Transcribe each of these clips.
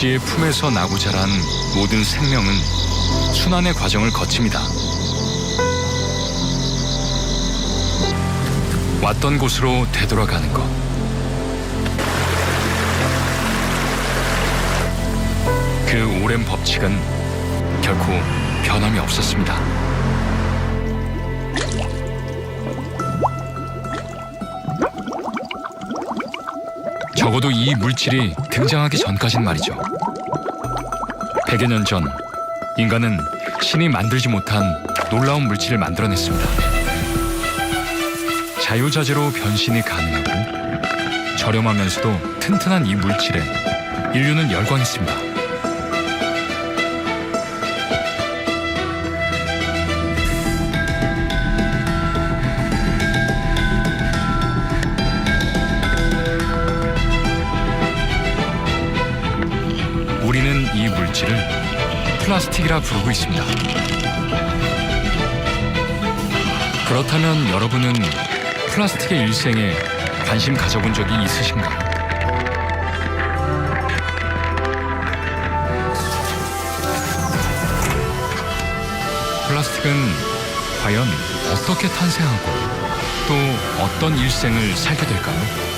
대지의 품에서 나고 자란 모든 생명은 순환의 과정을 거칩니다. 왔던 곳으로 되돌아가는 것. 그 오랜 법칙은 결코 변함이 없었습니다. 적어도 이 물질이 등장하기 전까진 말이죠. 100여 년 전 인간은 신이 만들지 못한 놀라운 물질을 만들어냈습니다. 자유자재로 변신이 가능하고 저렴하면서도 튼튼한 이 물질에 인류는 열광했습니다. 우리는 이 물질을 플라스틱이라 부르고 있습니다. 그렇다면 여러분은 플라스틱의 일생에 관심 가져본 적이 있으신가요? 플라스틱은 과연 어떻게 탄생하고 또 어떤 일생을 살게 될까요?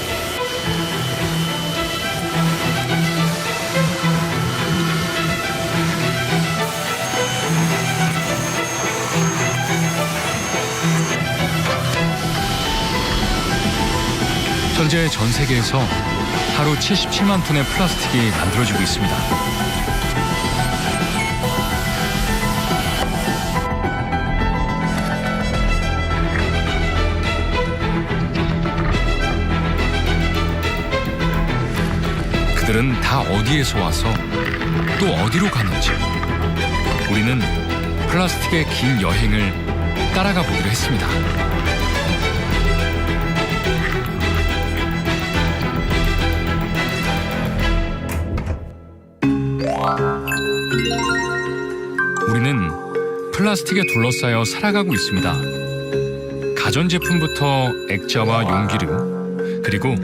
현재 전 세계에서 하루 77만 톤의 플라스틱이 만들어지고 있습니다. 그들은 다 어디에서 와서 또 어디로 가는지 우리는 플라스틱의 긴 여행을 따라가 보기로 했습니다. 우리는 플라스틱에 둘러싸여 살아가고 있습니다. 가전제품부터 액자와 용기류, 그리고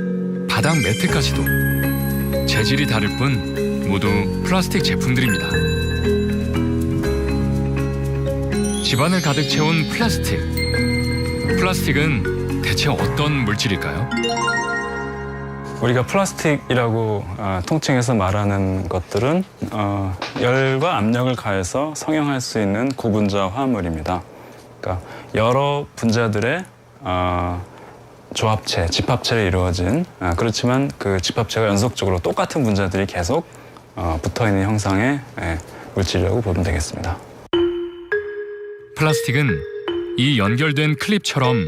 바닥 매트까지도 재질이 다를 뿐 모두 플라스틱 제품들입니다. 집안을 가득 채운 플라스틱. 플라스틱은 대체 어떤 물질일까요? 우리가 플라스틱이라고 통칭해서 말하는 것들은 열과 압력을 가해서 성형할 수 있는 고분자 화합물입니다. 그러니까 여러 분자들의 조합체, 집합체로 이루어진 그렇지만 그 집합체가 연속적으로 똑같은 분자들이 계속 붙어있는 형상의 물질이라고 보면 되겠습니다. 플라스틱은 이 연결된 클립처럼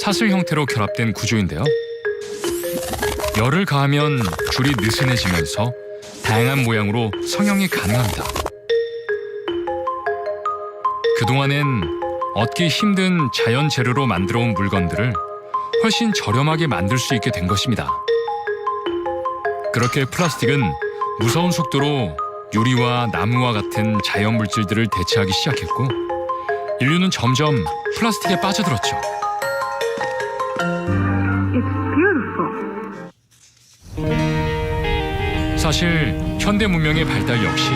사슬 형태로 결합된 구조인데요. 열을 가하면 줄이 느슨해지면서 다양한 모양으로 성형이 가능합니다. 그동안엔 얻기 힘든 자연 재료로 만들어 온 물건들을 훨씬 저렴하게 만들 수 있게 된 것입니다. 그렇게 플라스틱은 무서운 속도로 유리와 나무와 같은 자연 물질들을 대체하기 시작했고 인류는 점점 플라스틱에 빠져들었죠. 사실 현대 문명의 발달 역시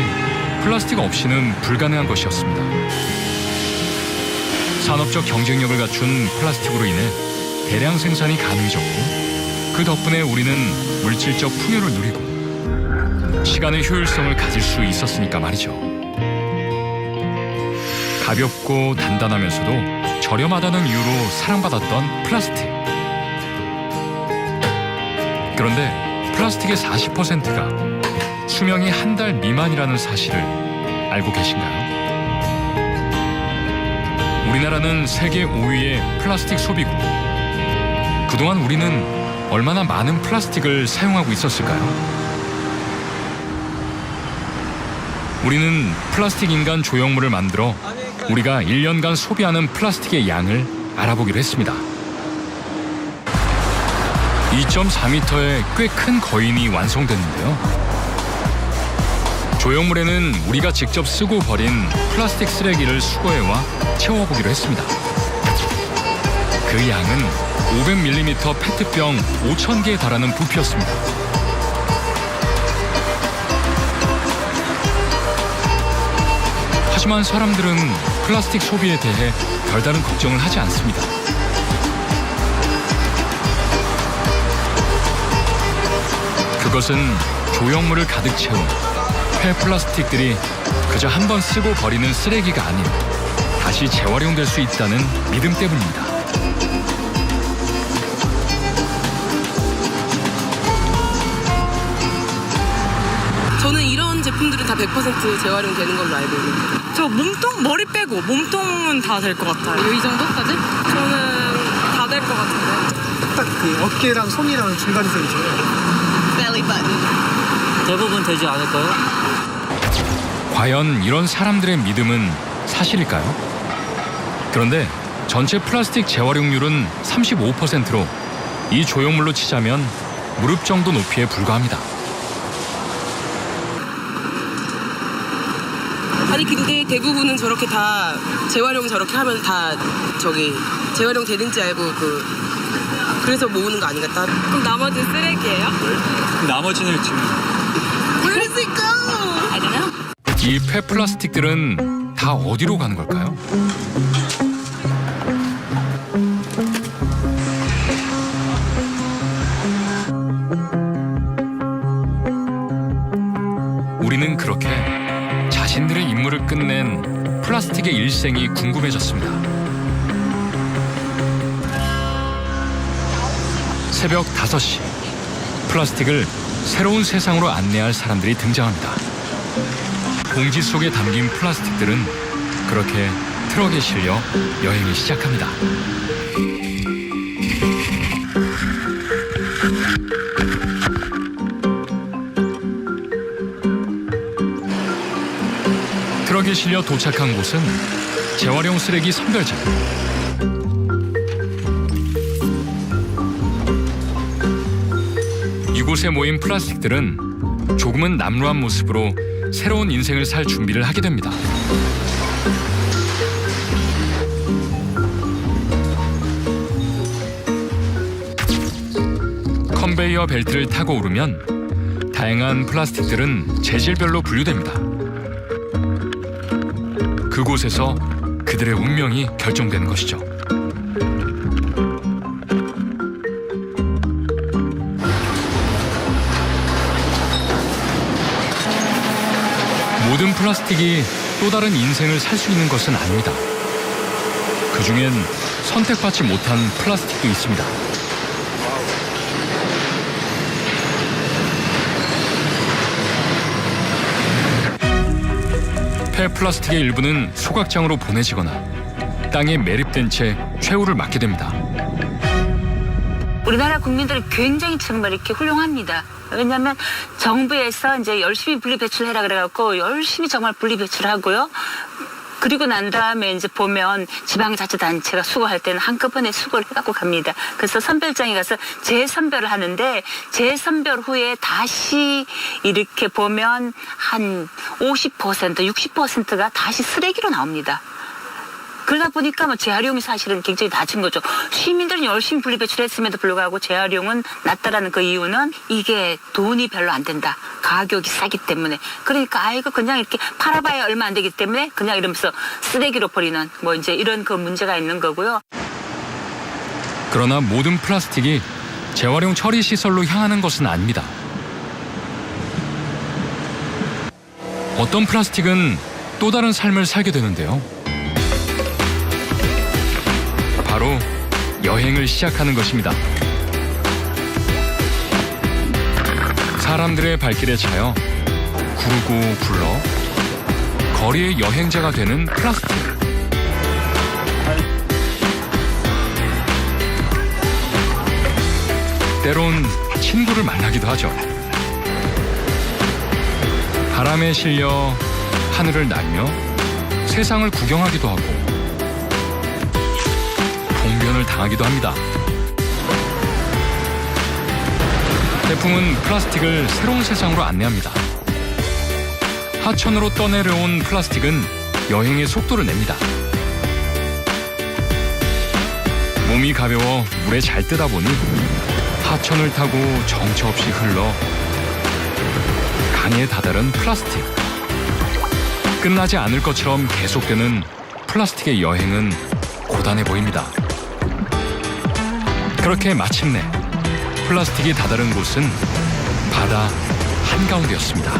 플라스틱 없이는 불가능한 것이었습니다. 산업적 경쟁력을 갖춘 플라스틱으로 인해 대량 생산이 가능해졌고 그 덕분에 우리는 물질적 풍요를 누리고 시간의 효율성을 가질 수 있었으니까 말이죠. 가볍고 단단하면서도 저렴하다는 이유로 사랑받았던 플라스틱. 그런데 플라스틱의 40%가 수명이 한 달 미만이라는 사실을 알고 계신가요? 우리나라는 세계 5위의 플라스틱 소비국. 그동안 우리는 얼마나 많은 플라스틱을 사용하고 있었을까요? 우리는 플라스틱 인간 조형물을 만들어 우리가 1년간 소비하는 플라스틱의 양을 알아보기로 했습니다. 2.4m의 꽤 큰 거인이 완성됐는데요. 조형물에는 우리가 직접 쓰고 버린 플라스틱 쓰레기를 수거해와 채워보기로 했습니다. 그 양은 500ml 페트병 5,000개에 달하는 부피였습니다. 하지만 사람들은 플라스틱 소비에 대해 별다른 걱정을 하지 않습니다. 그것은 조형물을 가득 채운 폐플라스틱들이 그저 한 번 쓰고 버리는 쓰레기가 아닌 다시 재활용될 수 있다는 믿음 때문입니다. 저는 이런 제품들은 다 100% 재활용되는 걸로 알고 있는데. 저 몸통, 머리 빼고 몸통은 다 될 것 같아요. 이 정도까지? 저는 다 될 것 같은데. 딱 그 어깨랑 손이랑 중간에서 있죠. belly button. 대부분 되지 않을까요? 과연 이런 사람들의 믿음은 사실일까요? 그런데 전체 플라스틱 재활용률은 35%로 이 조형물로 치자면 무릎 정도 높이에 불과합니다. 아니 근데 대부분은 저렇게 다 재활용 저렇게 하면 다 재활용 되는지 알고 그래서 모으는 거 아닌가? 그럼 나머지 쓰레기예요? 나머지는 지금 Where does it go? I don't know. 이 폐플라스틱들은 다 어디로 가는 걸까요? 우리는 그렇게 자신들의 임무를 끝낸 플라스틱의 일생이 궁금해졌습니다. 새벽 5시, 플라스틱을 새로운 세상으로 안내할 사람들이 등장합니다. 봉지 속에 담긴 플라스틱들은 그렇게 트럭에 실려 여행을 시작합니다. 트럭에 실려 도착한 곳은 재활용 쓰레기 선별장. 이곳에 모인 플라스틱들은 조금은 남루한 모습으로 새로운 인생을 살 준비를 하게 됩니다. 컨베이어 벨트를 타고 오르면 다양한 플라스틱들은 재질별로 분류됩니다. 그곳에서 그들의 운명이 결정되는 것이죠. 모든 플라스틱이 또 다른 인생을 살 수 있는 것은 아닙니다. 그중엔 선택받지 못한 플라스틱도 있습니다. 폐플라스틱의 일부는 소각장으로 보내지거나 땅에 매립된 채 최후를 맞게 됩니다. 우리나라 국민들이 굉장히 정말 이렇게 훌륭합니다. 왜냐하면 정부에서 이제 열심히 분리 배출해라 그래갖고 열심히 정말 분리 배출하고요. 그리고 난 다음에 이제 보면 지방자치단체가 수거할 때는 한꺼번에 수거를 해갖고 갑니다. 그래서 선별장에 가서 재선별을 하는데 재선별 후에 다시 이렇게 보면 한 50%, 60%가 다시 쓰레기로 나옵니다. 그러다 보니까 뭐 재활용이 사실은 굉장히 낮은 거죠. 시민들은 열심히 분리배출했음에도 불구하고 재활용은 낮다라는 그 이유는 이게 돈이 별로 안 된다. 가격이 싸기 때문에. 그러니까 아이고 그냥 이렇게 팔아봐야 얼마 안 되기 때문에 그냥 이러면서 쓰레기로 버리는 뭐 이제 이런 그 문제가 있는 거고요. 그러나 모든 플라스틱이 재활용 처리 시설로 향하는 것은 아닙니다. 어떤 플라스틱은 또 다른 삶을 살게 되는데요. 바로 여행을 시작하는 것입니다. 사람들의 발길에 차여 구르고 굴러 거리의 여행자가 되는 플라스틱. 때론 친구를 만나기도 하죠. 바람에 실려 하늘을 날며 세상을 구경하기도 하고 봉변을 당하기도 합니다. 태풍은 플라스틱을 새로운 세상으로 안내합니다. 하천으로 떠내려온 플라스틱은 여행의 속도를 냅니다. 몸이 가벼워 물에 잘 뜨다 보니 하천을 타고 정처 없이 흘러 강에 다다른 플라스틱. 끝나지 않을 것처럼 계속되는 플라스틱의 여행은 고단해 보입니다. 그렇게 마침내 플라스틱이 다다른 곳은 바다 한가운데였습니다.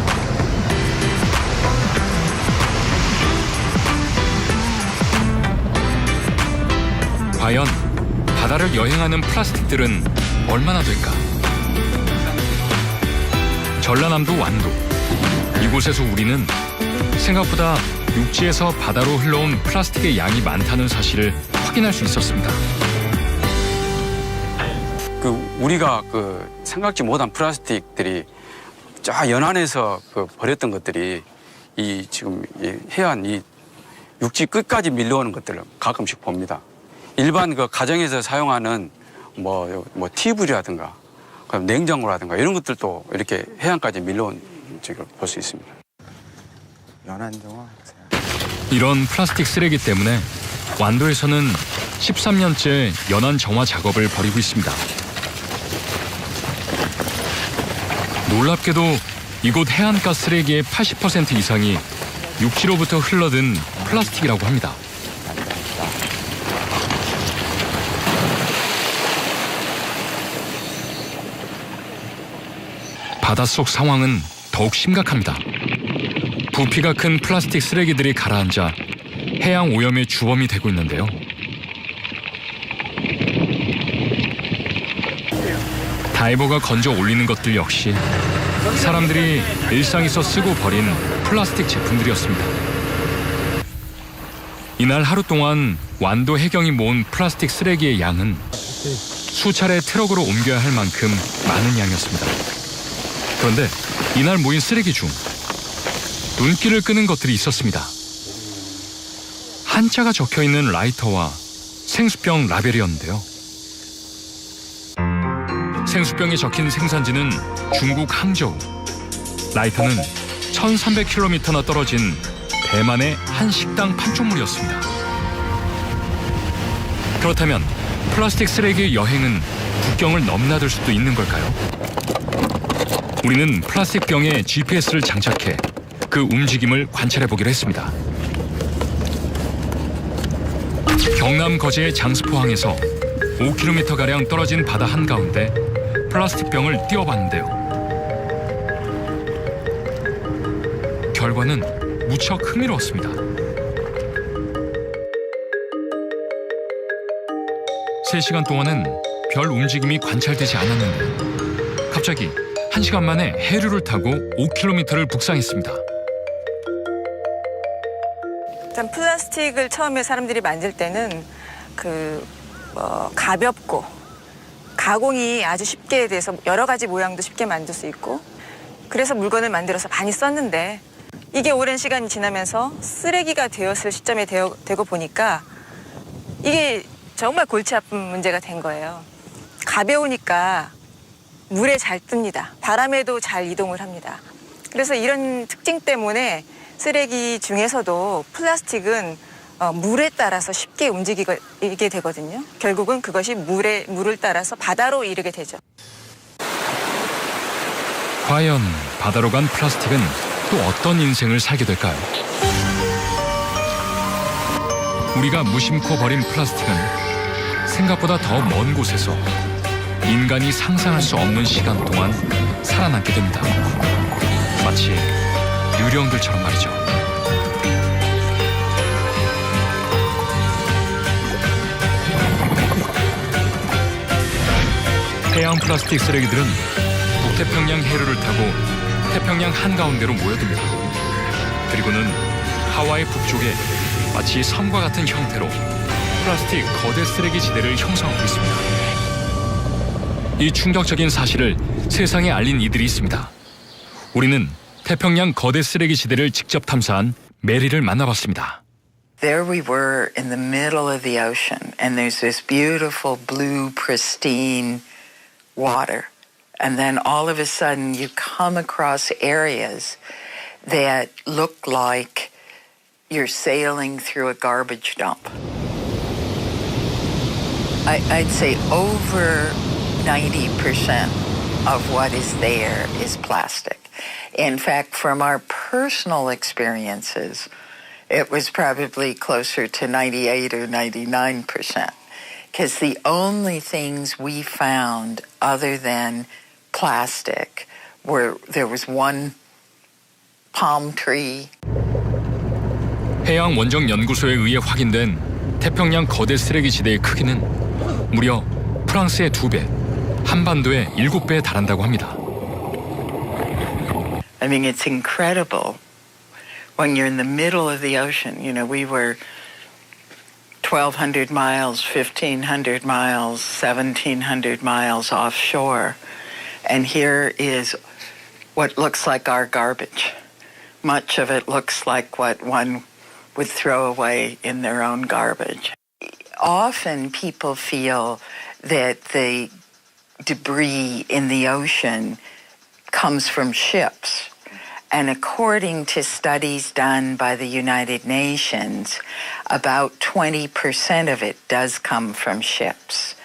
과연 바다를 여행하는 플라스틱들은 얼마나 될까? 전라남도 완도. 이곳에서 우리는 생각보다 육지에서 바다로 흘러온 플라스틱의 양이 많다는 사실을 확인할 수 있었습니다. 우리가 생각지 못한 플라스틱들이 쫙 연안에서 버렸던 것들이 지금 해안 육지 끝까지 밀려오는 것들을 가끔씩 봅니다. 일반 가정에서 사용하는 티브라든가 냉장고라든가 이런 것들도 이렇게 해안까지 밀려온 적을 볼 수 있습니다. 이런 플라스틱 쓰레기 때문에 완도에서는 13년째 연안 정화 작업을 벌이고 있습니다. 놀랍게도 이곳 해안가 쓰레기의 80% 이상이 육지로부터 흘러든 플라스틱이라고 합니다. 바닷속 상황은 더욱 심각합니다. 부피가 큰 플라스틱 쓰레기들이 가라앉아 해양 오염의 주범이 되고 있는데요. 다이버가 건져 올리는 것들 역시 사람들이 일상에서 쓰고 버린 플라스틱 제품들이었습니다. 이날 하루 동안 완도 해경이 모은 플라스틱 쓰레기의 양은 수차례 트럭으로 옮겨야 할 만큼 많은 양이었습니다. 그런데 이날 모인 쓰레기 중 눈길을 끄는 것들이 있었습니다. 한자가 적혀있는 라이터와 생수병 라벨이었는데요. 생수병에 적힌 생산지는 중국 항저우. 라이터는 1300km나 떨어진 대만의 한 식당 판촉물이었습니다. 그렇다면 플라스틱 쓰레기의 여행은 국경을 넘나들 수도 있는 걸까요? 우리는 플라스틱 병에 GPS를 장착해 그 움직임을 관찰해 보기로 했습니다. 경남 거제의 장스포항에서 5km가량 떨어진 바다 한가운데 플라스틱 병을 띄워봤는데요. 결과는 무척 흥미로웠습니다. 3시간 동안은 별 움직임이 관찰되지 않았는데 갑자기 1시간 만에 해류를 타고 5km를 북상했습니다. 일단 플라스틱을 처음에 사람들이 만들 때는 가볍고 가공이 아주 쉽게 돼서 여러 가지 모양도 쉽게 만들 수 있고 그래서 물건을 만들어서 많이 썼는데 이게 오랜 시간이 지나면서 쓰레기가 되었을 시점에 되고 보니까 이게 정말 골치 아픈 문제가 된 거예요. 가벼우니까 물에 잘 뜹니다. 바람에도 잘 이동을 합니다. 그래서 이런 특징 때문에 쓰레기 중에서도 플라스틱은 물에 따라서 쉽게 움직이게 되거든요. 결국은 그것이 물을 따라서 바다로 이르게 되죠. 과연 바다로 간 플라스틱은 또 어떤 인생을 살게 될까요? 우리가 무심코 버린 플라스틱은 생각보다 더 먼 곳에서 인간이 상상할 수 없는 시간 동안 살아남게 됩니다. 마치 유령들처럼 말이죠. 해양 플라스틱 쓰레기들은 북태평양 해류를 타고 태평양 한가운데로 모여듭니다. 그리고는 하와이 북쪽에 마치 섬과 같은 형태로 플라스틱 거대 쓰레기 지대를 형성하고 있습니다. 이 충격적인 사실을 세상에 알린 이들이 있습니다. 우리는 태평양 거대 쓰레기 지대를 직접 탐사한 메리를 만나봤습니다. There we were in the middle of the ocean, and there's this beautiful blue, pristine water. And then all of a sudden you come across areas that look like you're sailing through a garbage dump. I'd say over 90% of what is there is plastic. In fact, from our personal experiences, it was probably closer to 98 or 99%. Because the only things we found other than plastic were there was one palm tree. 해양 원정 연구소에 의해 확인된 태평양 거대 쓰레기 지대의 크기는 무려 프랑스의 2배, 한반도의 7배에 달한다고 합니다. I mean, it's incredible when you're in the middle of the ocean. You know, we were 1,200 miles, 1,500 miles, 1,700 miles offshore. And here is what looks like our garbage. Much of it looks like what one would throw away in their own garbage. Often people feel that the debris in the ocean comes from ships. And according to studies done by the United Nations, about 20% of it does come from ships.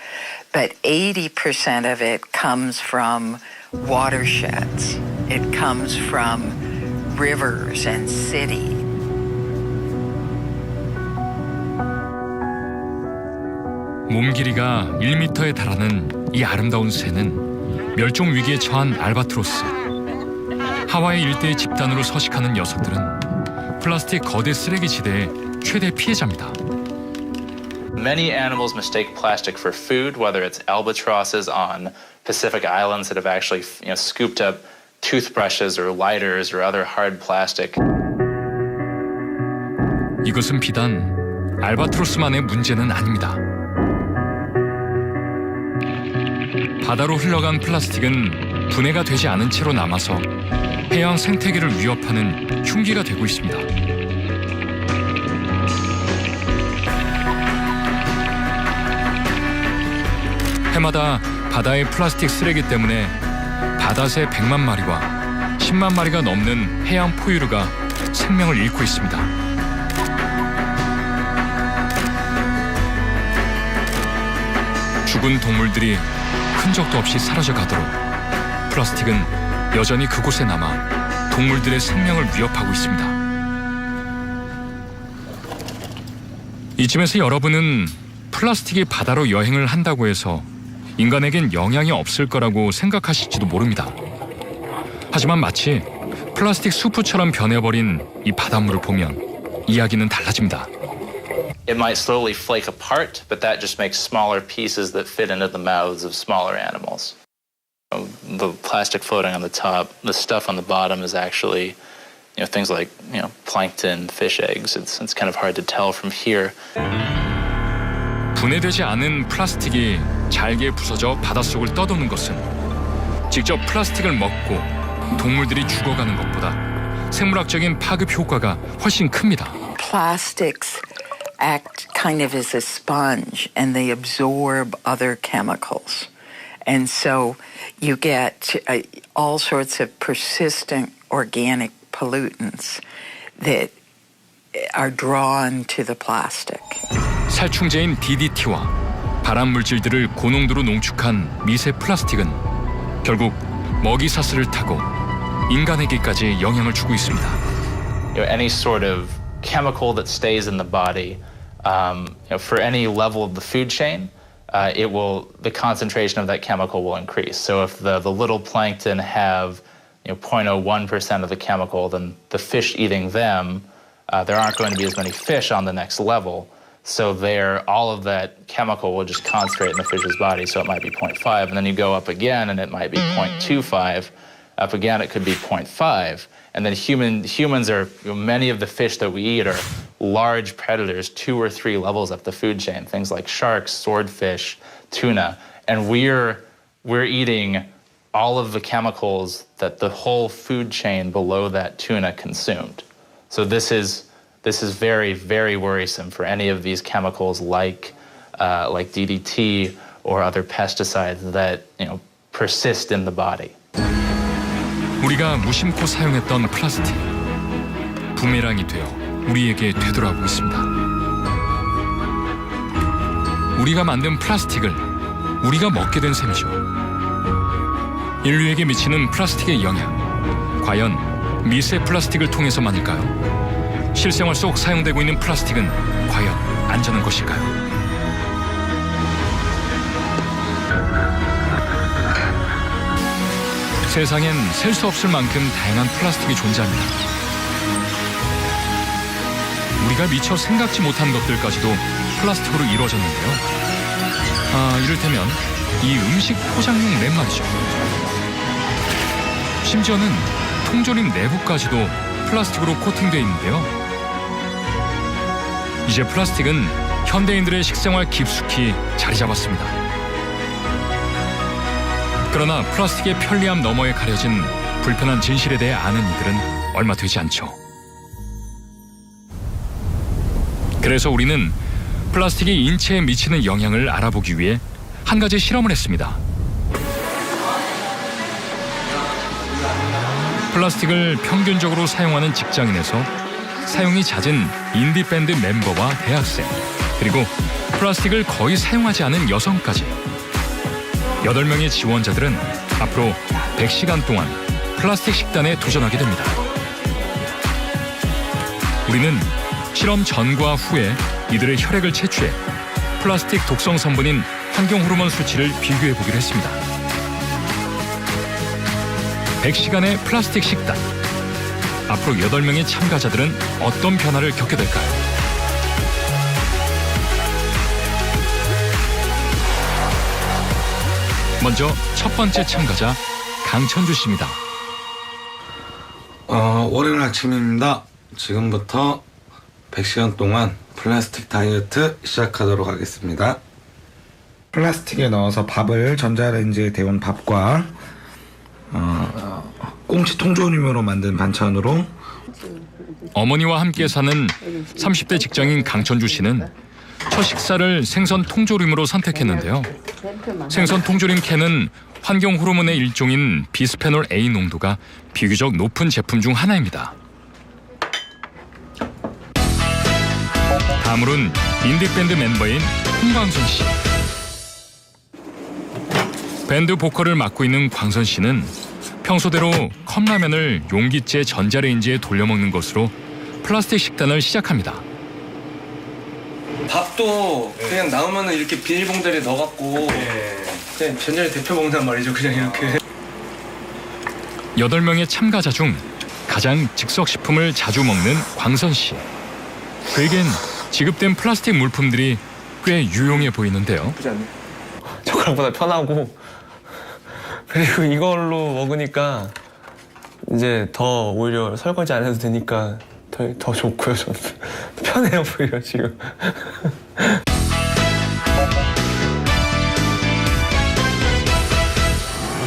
But 80% of it comes from watersheds. It comes from rivers and cities. 몸 길이가 1m에 달하는 이 아름다운 새는 멸종 위기에 처한 알바트로스. 하와이 일대의 집단으로 서식하는 녀석들은 플라스틱 거대 쓰레기 지대의 최대 피해자입니다. Many animals mistake plastic for food, whether it's albatrosses on Pacific Islands that have actually, scooped up toothbrushes or lighters or other hard plastic. 이것은 비단 알바트로스만의 문제는 아닙니다. 바다로 흘러간 플라스틱은 분해가 되지 않은 채로 남아서 해양 생태계를 위협하는 흉기가 되고 있습니다. 해마다 바다의 플라스틱 쓰레기 때문에 바다새 100만 마리와 10만 마리가 넘는 해양 포유류가 생명을 잃고 있습니다. 죽은 동물들이 흔적도 없이 사라져 가도록 플라스틱은 여전히 그곳에 남아 동물들의 생명을 위협하고 있습니다. 이쯤에서 여러분은 플라스틱이 바다로 여행을 한다고 해서 인간에겐 영향이 없을 거라고 생각하실지도 모릅니다. 하지만 마치 플라스틱 수프처럼 변해버린 이 바닷물을 보면 이야기는 달라집니다. It might slowly flake apart, but that just makes smaller pieces that fit into the mouths of smaller animals. The plastic floating on the top, the stuff on the bottom is actually, things like, plankton, fish eggs. It's kind of hard to tell from here. 분해되지 않은 플라스틱이 잘게 부서져 바닷속을 떠도는 것은 직접 플라스틱을 먹고 동물들이 죽어가는 것보다 생물학적인 파급 효과가 훨씬 큽니다. Plastics act kind of as a sponge and they absorb other chemicals. And so you get all sorts of persistent organic pollutants that are drawn to the plastic. 살충제인 DDT와 발암 물질들을 고농도로 농축한 미세 플라스틱은 결국 먹이 사슬을 타고 인간에게까지 영향을 주고 있습니다. Any sort of chemical that stays in the body, for any level of the food chain, the concentration of that chemical will increase. So if the little plankton have 0.01% of the chemical, then the fish eating them, there aren't going to be as many fish on the next level. So all of that chemical will just concentrate in the fish's body. So it might be 0.5, and then you go up again, and it might be 0.25. Up again, it could be 0.5. And then humans are, many of the fish that we eat are large predators, 2 or 3 levels up the food chain. Things like sharks, swordfish, tuna, and we're eating all of the chemicals that the whole food chain below that tuna consumed. So this is very, very worrisome for any of these chemicals like DDT or other pesticides that persist in the body. 우리가 무심코 사용했던 플라스틱, 부메랑이 되어 우리에게 되돌아오고 있습니다. 우리가 만든 플라스틱을 우리가 먹게 된 셈이죠. 인류에게 미치는 플라스틱의 영향, 과연 미세 플라스틱을 통해서만일까요? 실생활 속 사용되고 있는 플라스틱은 과연 안전한 것일까요? 세상엔 셀 수 없을 만큼 다양한 플라스틱이 존재합니다. 우리가 미처 생각지 못한 것들까지도 플라스틱으로 이루어졌는데요. 이를테면 이 음식 포장용 랩 말이죠. 심지어는 통조림 내부까지도 플라스틱으로 코팅되어 있는데요. 이제 플라스틱은 현대인들의 식생활 깊숙이 자리 잡았습니다. 그러나 플라스틱의 편리함 너머에 가려진 불편한 진실에 대해 아는 이들은 얼마 되지 않죠. 그래서 우리는 플라스틱이 인체에 미치는 영향을 알아보기 위해 한 가지 실험을 했습니다. 플라스틱을 평균적으로 사용하는 직장인에서 사용이 잦은 인디밴드 멤버와 대학생, 그리고 플라스틱을 거의 사용하지 않은 여성까지 8명의 지원자들은 앞으로 100시간 동안 플라스틱 식단에 도전하게 됩니다. 우리는 실험 전과 후에 이들의 혈액을 채취해 플라스틱 독성 성분인 환경 호르몬 수치를 비교해 보기로 했습니다. 100시간의 플라스틱 식단. 앞으로 8명의 참가자들은 어떤 변화를 겪게 될까요? 먼저 첫 번째 참가자 강천주 씨입니다. 월요일 아침입니다. 지금부터 100시간 동안 플라스틱 다이어트 시작하도록 하겠습니다. 플라스틱에 넣어서 밥을 전자레인지에 데운 밥과 꽁치 통조림으로 만든 반찬으로 어머니와 함께 사는 30대 직장인 강천주 씨는 첫 식사를 생선 통조림으로 선택했는데요. 생선 통조림 캔은 환경 호르몬의 일종인 비스페놀 A 농도가 비교적 높은 제품 중 하나입니다. 다음으로는 인디밴드 멤버인 홍광선 씨. 밴드 보컬을 맡고 있는 광선 씨는 평소대로 컵라면을 용기째 전자레인지에 돌려먹는 것으로 플라스틱 식단을 시작합니다. 밥도 그냥 나오면은 이렇게 비닐봉다리에 넣어갖고 그냥 전자레인지 대표 먹는단 말이죠. 그냥 이렇게. 8명의 참가자 중 가장 즉석식품을 자주 먹는 광선 씨. 그에겐 지급된 플라스틱 물품들이 꽤 유용해 보이는데요. 젓가락보다 편하고 그리고 이걸로 먹으니까 이제 더 오히려 설거지 안 해도 되니까 더 좋고요. 저는 편해요 오히려 지금.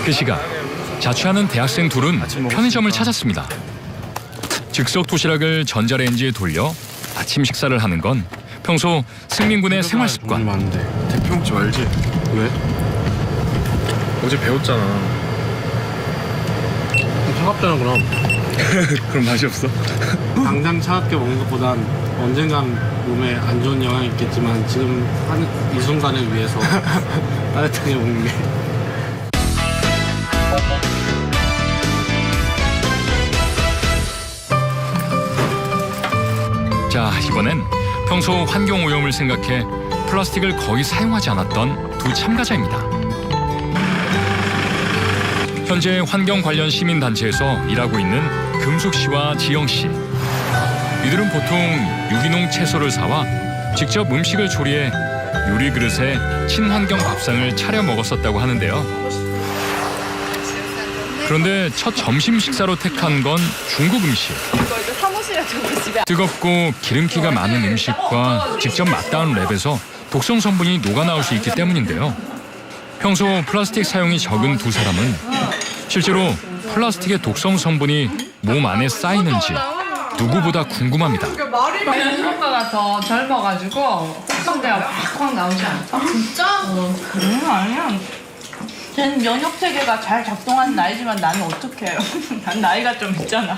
그 시각 자취하는 대학생 둘은 편의점을 찾았습니다. 즉석 도시락을 전자레인지에 돌려 아침 식사를 하는 건 평소 승민 군의 생활 습관. 대표 먹지 말지. 왜? 어제 배웠잖아. 차갑잖아 그럼. 그럼 맛이 없어? 당장 차갑게 먹는 것보단 언젠간 몸에 안 좋은 영향이 있겠지만 지금 이 순간을 위해서 따뜻하게 먹는 게. 자, 이번엔 평소 환경 오염을 생각해 플라스틱을 거의 사용하지 않았던 두 참가자입니다. 현재 환경 관련 시민단체에서 일하고 있는 금숙 씨와 지영 씨. 이들은 보통 유기농 채소를 사와 직접 음식을 조리해 요리 그릇에 친환경 밥상을 차려 먹었었다고 하는데요. 그런데 첫 점심 식사로 택한 건 중국 음식. 뜨겁고 기름기가 많은 음식과 직접 맞닿은 랩에서 독성 성분이 녹아나올 수 있기 때문인데요. 평소 플라스틱 사용이 적은 두 사람은 실제로 플라스틱의 독성 성분이 몸 안에 쌓이는지 누구보다 궁금합니다. 면역 효과가 더 젊어가지고 흡수대가 팍팍 나오지 않아? 진짜? 아니야. 쟤는 면역 체계가 잘 작동하는 나이지만 나는 어떻게 해요? 난 나이가 좀 있잖아.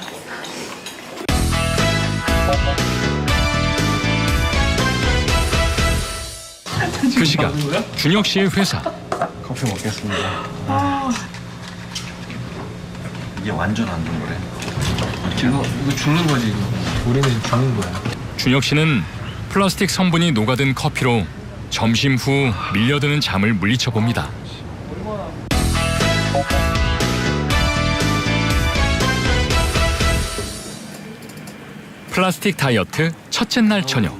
그 시각 준혁 씨의 회사. 커피 먹겠습니다. 이게 완전 안 좋은 거래. 이거 죽는 거지 이거. 우리는 죽는 거야. 준혁 씨는 플라스틱 성분이 녹아든 커피로 점심 후 밀려드는 잠을 물리쳐 봅니다. 플라스틱 다이어트 첫째 날 저녁.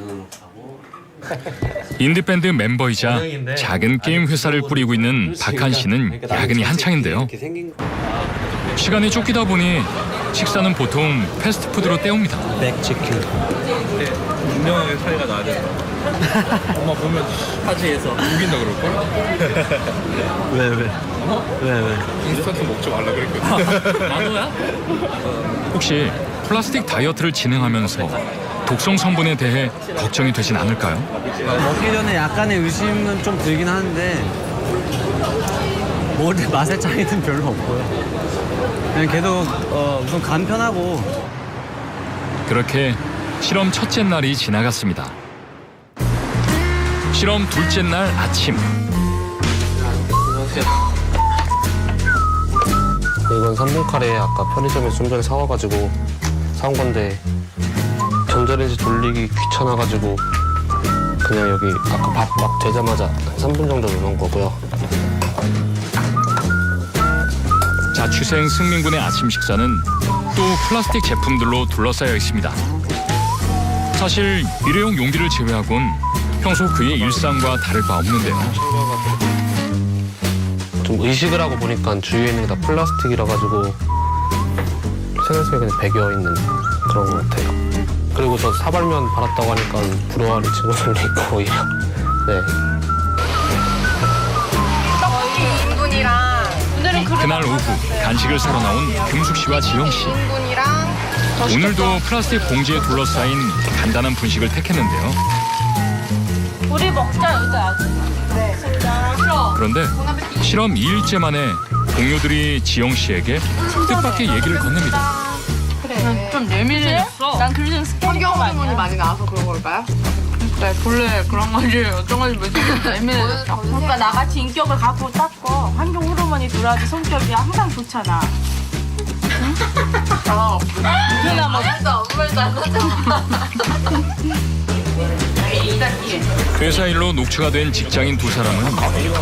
인디밴드 멤버이자 작은 게임 회사를 꾸리고 있는 박한 씨는 야근이 한창인데요. 시간이 쫓기다 보니 식사는 보통 패스트푸드로 때웁니다. 백치킨. 분명하게 차이가 나야 된다. 엄마 보면 타지에서 죽인다 그럴걸? 왜? 인스턴트 먹지 말라 그랬거든. 나도야? 혹시 플라스틱 다이어트를 진행하면서 독성 성분에 대해 걱정이 되진 않을까요? 먹기 전에 약간의 의심은 좀 들긴 하는데 먹을 때 맛의 차이는 별로 없고요. 그냥 계속 우선 간편하고. 그렇게 실험 첫째 날이 지나갔습니다. 실험 둘째 날 아침. 이건 3분 카레 아까 편의점에서 좀 전에 사와가지고 사온 건데 전자레인지 돌리기 귀찮아가지고 그냥 여기 아까 밥 막 되자마자 3분 정도 넣은 거고요. 자취생 승민군의 아침 식사는 또 플라스틱 제품들로 둘러싸여 있습니다. 사실 일회용 용기를 제외하곤 평소 그의 일상과 다를 바 없는데요. 좀 의식을 하고 보니까 주위에 있는 게 다 플라스틱이라 가지고 생활 속에 그냥 배겨 있는 그런 것 같아요. 그리고 저 사발면 팔았다고 하니까 부러워하는 친구들도 있고 오히려. 네. 그날 오후 간식을 사러 나온 금숙 씨와 지영 씨. 오늘도 플라스틱 봉지에 둘러싸인 간단한 분식을 택했는데요. 우리 먹자 여자. 네. 그런데 실험 2일째 만에 동료들이 지영 씨에게 뜻밖의 얘기를 건넵니다. 그래. 좀 예민해졌어. 난 그래도 환경 호르몬이 많이 나와서 그런 걸까요? 그래 본래 그런 거지 어떤 건지 모르겠어. 예민해졌어. 그러니까 나같이 인격을 갖고 닦고 환경 호르몬이 들어야지 성격이 항상 좋잖아. 응? 누나 뭐 아무 말도 안 하잖아. 회사 일로 녹초가 된 직장인 두 사람은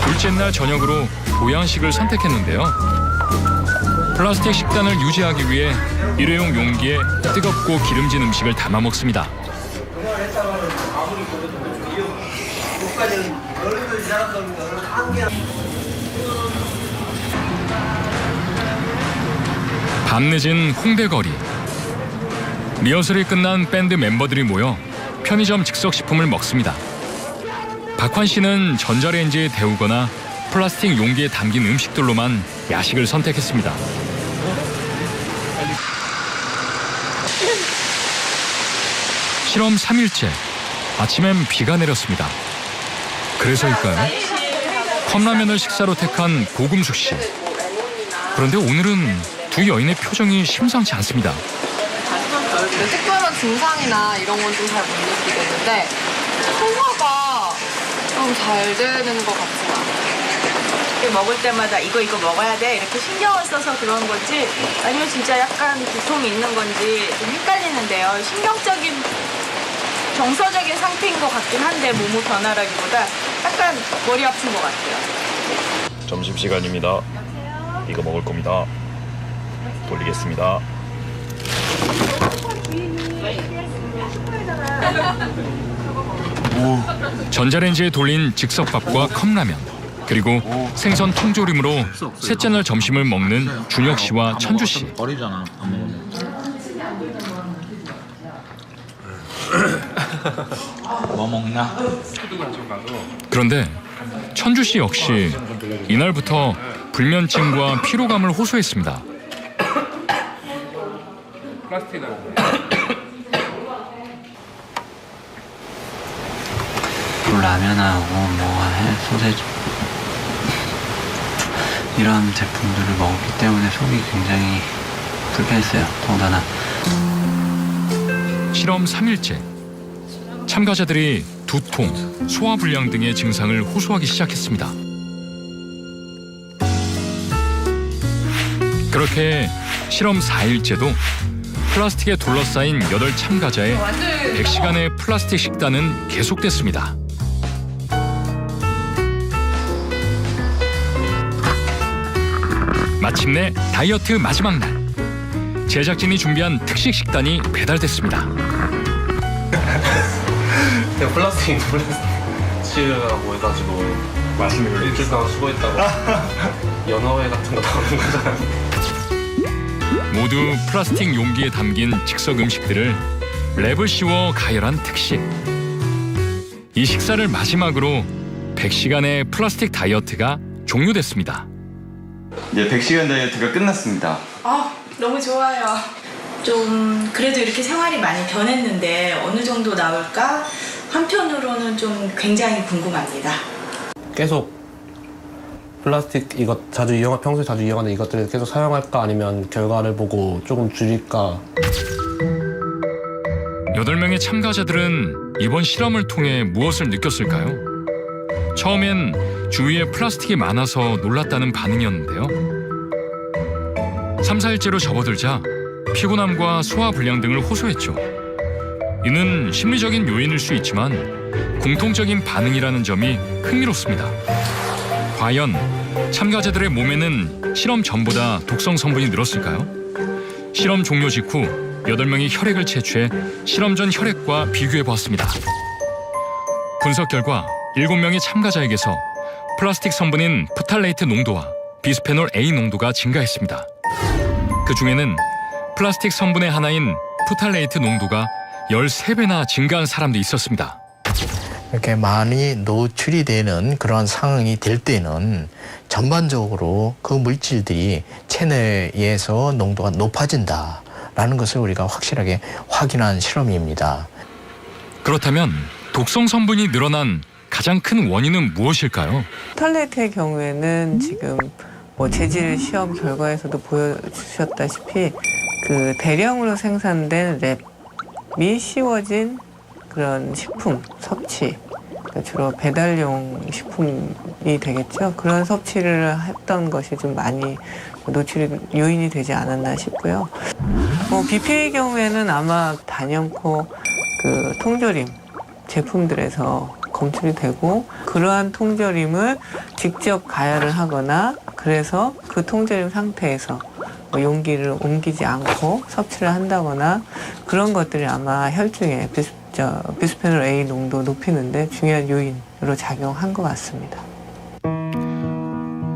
둘째 날 저녁으로 보양식을 선택했는데요. 플라스틱 식단을 유지하기 위해 일회용 용기에 뜨겁고 기름진 음식을 담아 먹습니다. 밤늦은 홍대 거리. 리허설이 끝난 밴드 멤버들이 모여 편의점 즉석식품을 먹습니다. 박환 씨는 전자레인지에 데우거나 플라스틱 용기에 담긴 음식들로만 야식을 선택했습니다. 실험 3일째. 아침엔 비가 내렸습니다. 그래서일까요? 컵라면을 식사로 택한 고금숙 씨. 그런데 오늘은 두 여인의 표정이 심상치 않습니다. 특별한 증상이나 이런 건 좀 잘 못 느끼겠는데 소화가 좀 잘 되는 것 같진 않아요. 먹을 때마다 이거 먹어야 돼 이렇게 신경을 써서 그런 건지 아니면 진짜 약간 두통이 있는 건지 좀 헷갈리는데요. 신경적인 정서적인 상태인 것 같긴 한데 몸의 변화라기보다 약간 머리 아픈 것 같아요. 점심시간입니다. 이거 먹을 겁니다. 돌리겠습니다. 전자레인지에 돌린 즉석밥과 컵라면 그리고 생선 통조림으로 셋째 날 점심을 먹는 준혁 씨와 천주 씨. 버리잖아. 안 먹으면. 뭐 먹나? 그런데 천주 씨 역시 이날부터 불면증과 피로감을 호소했습니다. 라면하고 소세지 이런 제품들을 먹었기 때문에 속이 굉장히 불편했어요. 더군다나 실험 3일째. 참가자들이 두통, 소화불량 등의 증상을 호소하기 시작했습니다. 그렇게 실험 4일째도 플라스틱에 둘러싸인 8 참가자의 100시간의 플라스틱 식단은 계속됐습니다. 마침내 다이어트 마지막 날. 제작진이 준비한 특식 식단이 배달됐습니다. 플라스틱 치유하고 해가지고 맛있는 거 일주일 동안 수고했다고 연어회 같은 거 나오는 거잖아요. 모두 플라스틱 용기에 담긴 즉석 음식들을 랩을 씌워 가열한 특식. 이 식사를 마지막으로 100시간의 플라스틱 다이어트가 종료됐습니다. 이제 100시간 다이어트가 끝났습니다. 너무 좋아요. 좀 그래도 이렇게 생활이 많이 변했는데 어느 정도 나올까? 한편으로는 좀 굉장히 궁금합니다. 계속 플라스틱 이것 평소에 자주 이용하는 이것들을 계속 사용할까 아니면 결과를 보고 조금 줄일까. 8명의 참가자들은 이번 실험을 통해 무엇을 느꼈을까요? 처음엔 주위에 플라스틱이 많아서 놀랐다는 반응이었는데요. 3, 4일째로 접어들자 피곤함과 소화불량 등을 호소했죠. 이는 심리적인 요인일 수 있지만 공통적인 반응이라는 점이 흥미롭습니다. 과연 참가자들의 몸에는 실험 전보다 독성 성분이 늘었을까요? 실험 종료 직후 8명이 혈액을 채취해 실험 전 혈액과 비교해보았습니다. 분석 결과 7명의 참가자에게서 플라스틱 성분인 프탈레이트 농도와 비스페놀 A 농도가 증가했습니다. 그 중에는 플라스틱 성분의 하나인 프탈레이트 농도가 13배나 증가한 사람도 있었습니다. 이렇게 많이 노출이 되는 그런 상황이 될 때는 전반적으로 그 물질들이 체내에서 농도가 높아진다라는 것을 우리가 확실하게 확인한 실험입니다. 그렇다면 독성 성분이 늘어난 가장 큰 원인은 무엇일까요? 프탈레이트의 경우에는 지금 재질 시험 결과에서도 보여주셨다시피 그 대량으로 생산된 랩이 씌워진 그런 식품 섭취, 그러니까 주로 배달용 식품이 되겠죠. 그런 섭취를 했던 것이 좀 많이 노출이 요인이 되지 않았나 싶고요. BPA의 경우에는 아마 단연코 그 통조림 제품들에서 검출이 되고 그러한 통조림을 직접 가열을 하거나 그래서 그 통조림 상태에서 용기를 옮기지 않고 섭취를 한다거나 그런 것들이 아마 혈중에 비스페놀 A 농도 높이는데 중요한 요인으로 작용한 것 같습니다.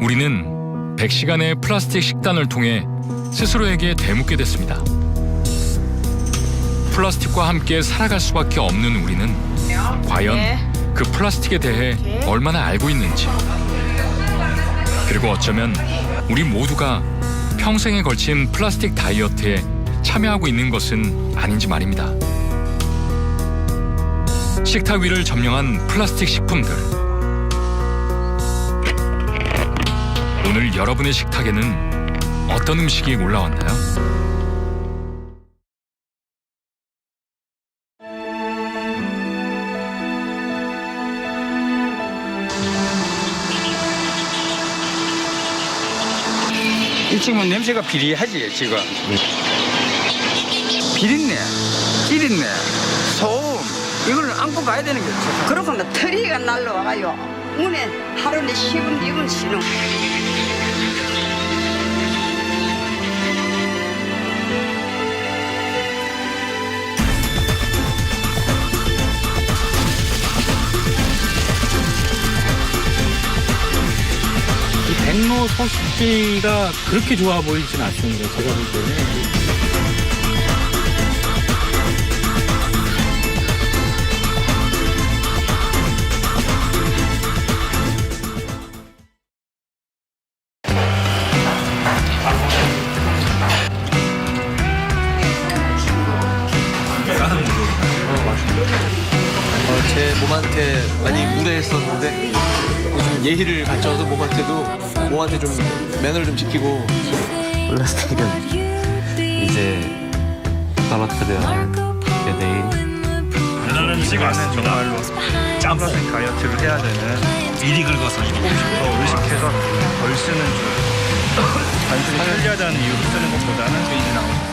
우리는 100시간의 플라스틱 식단을 통해 스스로에게 되묻게 됐습니다. 플라스틱과 함께 살아갈 수밖에 없는 우리는 과연 그 플라스틱에 대해 얼마나 알고 있는지, 그리고 어쩌면 우리 모두가 평생에 걸친 플라스틱 다이어트에 참여하고 있는 것은 아닌지 말입니다. 식탁 위를 점령한 플라스틱 식품들. 오늘 여러분의 식탁에는 어떤 음식이 올라왔나요? 이 친구는 냄새가 비리하지 지금. 비린내, 찌린내, 소음 이걸 안고 가야 되는 거지. 그러고는 트리가 날라와가요. 문에 하루에 10분, 2분 쉬는. 이 백로 소식지가 그렇게 좋아 보이진 않습니다. 제가 볼 때는. 제 몸한테 많이 무례했었는데 요즘 예의를 갖춰서 몸한테 좀 매너를 좀 지키고. 플라스틱은 이제 떨어뜨려야 할 연예인. 음식 왔습니다. 정말로 짬플라스틱 다이어트를 해야 되는 미리 긁어서 조금씩 더 의식해서 덜 쓰는 줄 단순히 편리하다는 이유로 쓰는 것보다는